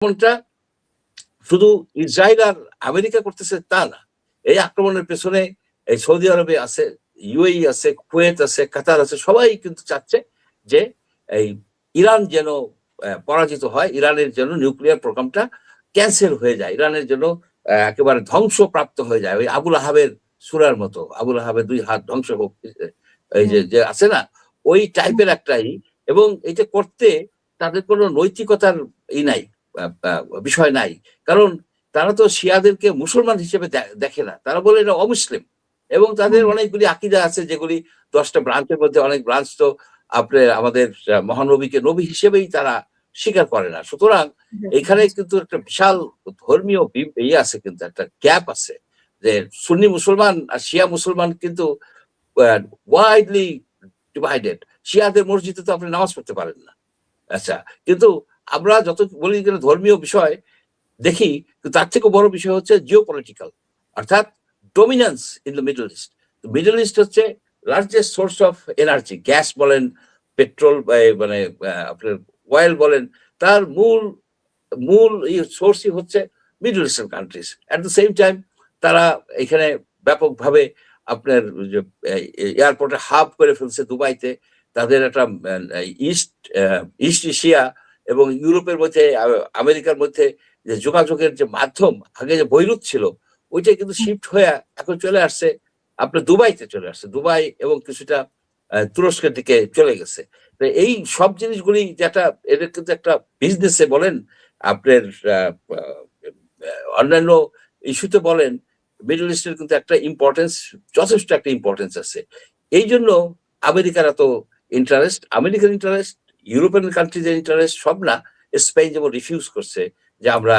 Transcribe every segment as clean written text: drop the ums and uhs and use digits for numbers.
আক্রমণটা শুধু ইসরায়েল আর আমেরিকা করতেছে তা না। এই আক্রমণের পেছনে এই সৌদি আরবে আছে, ইউএই আছে, কুয়েত আছে, কাতার আছে, সবাই কিন্তু চাচ্ছে যে এই ইরান যেন পরাজিত হয়, ইরানের যেন নিউক্লিয়ার প্রোগ্রামটা ক্যান্সেল হয়ে যায়, ইরানের জন্য একেবারে ধ্বংসপ্রাপ্ত হয়ে যায়। ওই আবুল আহাবের সূরার মতো, আবুল আহাবের ২ হাত ধ্বংস হোক, এই যে আছে না, ওই টাইপের একটাই। এবং এটা করতে তাদের কোনো নৈতিকতার নাই, বিষয় নাই। কারণ তারা তো শিয়াদেরকে মুসলমান হিসেবে দেখে না, তারা বলে এটা অমুসলিম। এবং তাদের অনেকগুলি আকিদা আছে, যেগুলি ১০টা ব্রাঞ্চের মধ্যে অনেক ব্রাঞ্চ তো আপনার আমাদের মহানবীকে নবী হিসেবেই তারা স্বীকার করে না। সুতরাং এখানে কিন্তু একটা বিশাল ধর্মীয় ইয়ে আছে, কিন্তু একটা গ্যাপ আছে, যে সুন্নি মুসলমান আর শিয়া মুসলমান কিন্তু ওয়াইডলি ডিভাইডেড। শিয়াদের মসজিদে তো আপনি নামাজ পড়তে পারেন না। আচ্ছা, কিন্তু আমরা যত বলি ধর্মীয় বিষয় দেখি, তার থেকে বড় বিষয় হচ্ছে জিও পলিটিক্যাল, অর্থাৎ dominance in the middle east. Middle east হচ্ছে largest source of energy, gas বলেন, পেট্রোল, মানে আপনার অয়েল বলেন, তার মূল মূল সোর্সই হচ্ছে middle eastern countries. At the same time তারা এখানে ব্যাপকভাবে আপনার এয়ারপোর্টে হাব করে ফেলছে দুবাইতে। তাদের একটা ইস্ট ইস্ট এশিয়া এবং ইউরোপের মধ্যে, আমেরিকার মধ্যে যে যোগাযোগের যে মাধ্যম, আগে যে বৈরুত ছিল, ওইটা কিন্তু শিফট হয়ে এখন চলে আসছে আপনার দুবাইতে চলে আসছে, দুবাই এবং কিছুটা তুরস্কের দিকে চলে গেছে। এই সব জিনিসগুলি যেটা, এদের কিন্তু একটা বিজনেসে বলেন, আপনার অন্যান্য ইস্যুতে বলেন, মিডল ইস্টের কিন্তু একটা ইম্পর্টেন্স, যথেষ্ট একটা ইম্পর্টেন্স আছে। এই জন্য আমেরিকার এত ইন্টারেস্ট, আমেরিকান ইন্টারেস্ট, ইউরোপিয়ান কান্ট্রিজের ইন্টারেস্ট সব না। স্পেন যেমন রিফিউজ করছে যে আমরা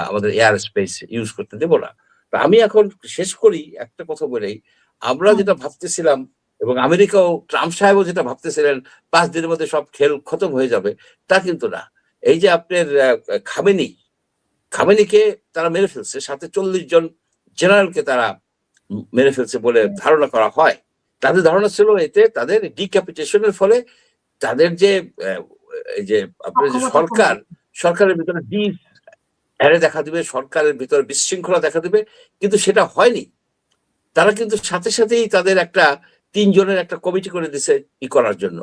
আমাদের এয়ার স্পেস ইউজ করতে দেব না। তা আমি এখন শেষ করি একটা কথা বলেই, আমরা যেটা ভাবতেছিলাম এবং আমেরিকাও ট্রাম্প সাহেবও যেটা ভাবতেছিলেন ৫ দিনের মধ্যে সব খেল খতম হয়ে যাবে, তা কিন্তু না। এই যে আপনার খামেনিকে তারা মেরে ফেলছে, সাথে ৪০ জন জেনারেলকে তারা মেরে ফেলছে বলে ধারণা করা হয়। তাদের ধারণা ছিল এতে তাদের ডিক্যাপিটেশনের ফলে তাদের যে এই যে আপনার যে সরকারের ভিতরে দেখা দিবে, সরকারের ভিতরে বিশৃঙ্খলা দেখা দিবে, কিন্তু সেটা হয়নি। তারা কিন্তু সাথে সাথেই তাদের একটা ৩ জনের একটা কমিটি করে দিছে ই করার জন্য,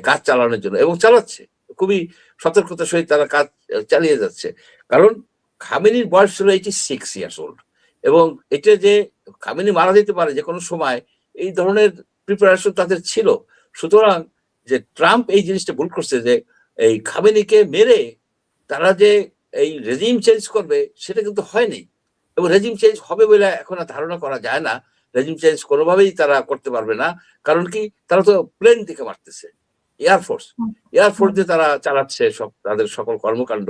কাজ চালানোর জন্য, এবং চালাচ্ছে খুবই সতর্কতার সহিত তারা কাজ চালিয়ে যাচ্ছে। কারণ খামেনির বয়স ছিল 86 ইয়ার্স ওল্ড, এবং এটা যে খামেনি মারা যেতে পারে যে কোনো সময়, এই ধরনের প্রিপারেশন তাদের ছিল। সুতরাং যে ট্রাম্প এই জিনিসটা ভুল করছে, যে এই খামেনিকে মেরে তারা যে এই রেজিম চেঞ্জ করবে, সেটা কিন্তু হয়নি, এবং রেজিম চেঞ্জ হবে বলে এখন আর ধারণা করা যায় না। রেজিম চেঞ্জ কোনোভাবেই তারা করতে পারবে না। কারণ কি, তারা তো প্লেন থেকে মারতেছে, এয়ারফোর্স দিয়ে তারা চালাচ্ছে সব তাদের সকল কর্মকাণ্ড।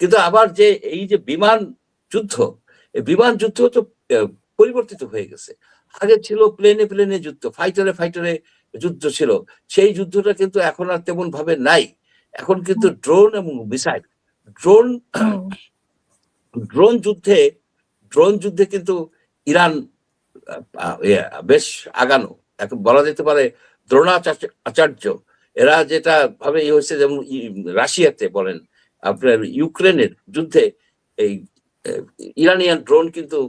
কিন্তু আবার যে এই যে বিমান যুদ্ধ, এই বিমান যুদ্ধ তো পরিবর্তিত হয়ে গেছে। আগে ছিল প্লেনে যুদ্ধ, ফাইটারে যুদ্ধ ছিল। সেই যুদ্ধটা কিন্তু এখন আর তেমন ভাবে নাই। এখন কিন্তু ড্রোন এবং মিসাইল, ড্রোন যুদ্ধে কিন্তু ইরান বেশ আগানো, এখন বলা যেতে পারে দ্রোণাচার্য। এরা যেটা ভাবে হয়েছে, যেমন রাশিয়াতে বলেন, আপনার ইউক্রেনের যুদ্ধে এই ইরানিয়ান ড্রোন কিন্তু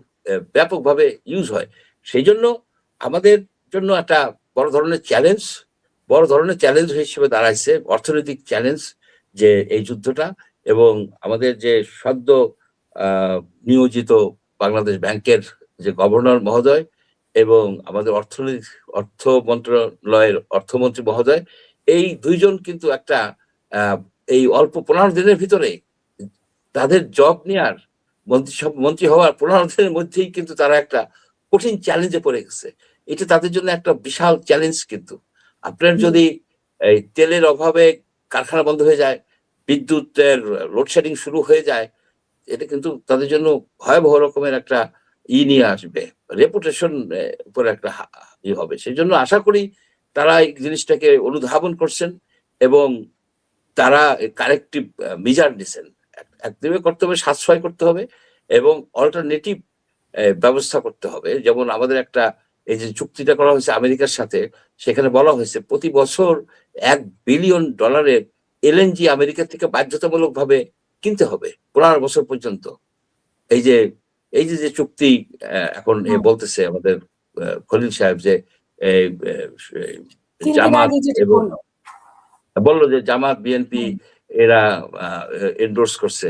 ব্যাপকভাবে ইউজ হয়। সেই জন্য আমাদের জন্য একটা বড় ধরনের চ্যালেঞ্জ হিসেবে দাঁড়াইছে, অর্থনৈতিক চ্যালেঞ্জ, যে এই যুদ্ধটা। এবং আমাদের যে সদ্য নিয়োজিত বাংলাদেশ ব্যাংকের যে গভর্নর মহোদয় এবং আমাদের অর্থ মন্ত্রণালয়ের অর্থমন্ত্রী মহোদয়, এই ২ জন কিন্তু একটা এই অল্প ১৫ দিনের ভিতরে তাদের জব নেওয়ার, মন্ত্রী হওয়ার ১৫ দিনের মধ্যেই কিন্তু তারা একটা কঠিন চ্যালেঞ্জে পড়ে গেছে। এটা তাদের জন্য একটা বিশাল চ্যালেঞ্জ। কিন্তু আপনার যদি এই তেলের অভাবে কারখানা বন্ধ হয়ে যায়, বিদ্যুতের লোডশেডিং শুরু হয়ে যায়, এটা কিন্তু তাদের জন্য ভয়াবহ রকমের একটা নিয়ে আসবে, রেপুটেশন উপরে একটা হবে। সেই জন্য আশা করি তারা এই জিনিসটাকে অনুধাবন করছেন এবং তারা কারেক্টিভ মেজার নিছেন। একদমই করতে হবে, সাশ্রয় করতে হবে এবং অল্টারনেটিভ ব্যবস্থা করতে হবে। যেমন আমাদের একটা এই যে চুক্তিটা করা হয়েছে আমেরিকার সাথে, সেখানে বলা হয়েছে প্রতি বছর $1 বিলিয়ন এলএনজি আমেরিকা থেকে বাধ্যতামূলক ভাবে কিনতে হবে 15 বছর পর্যন্ত। এই যে যে চুক্তি এখন বলতেছে আমাদের খলিল সাহেব যে জামাত এবং বললো যে জামাত বিএনপি এরা এন্ডোর্স করছে,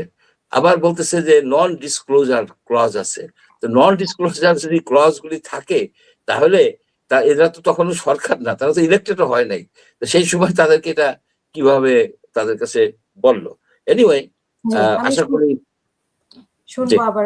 আবার বলতেছে যে নন ডিসক্লোজার ক্লজ আছে। তো নন ডিসক্লোজার যদি ক্লজ গুলি থাকে তাহলে এরা তো তখনও সরকার না, তারা তো ইলেক্টেড হয় নাই, তো সেই সময় তাদেরকে এটা কিভাবে তাদের কাছে বললো। এনিওয়ে আশা করি শুনবো আবার।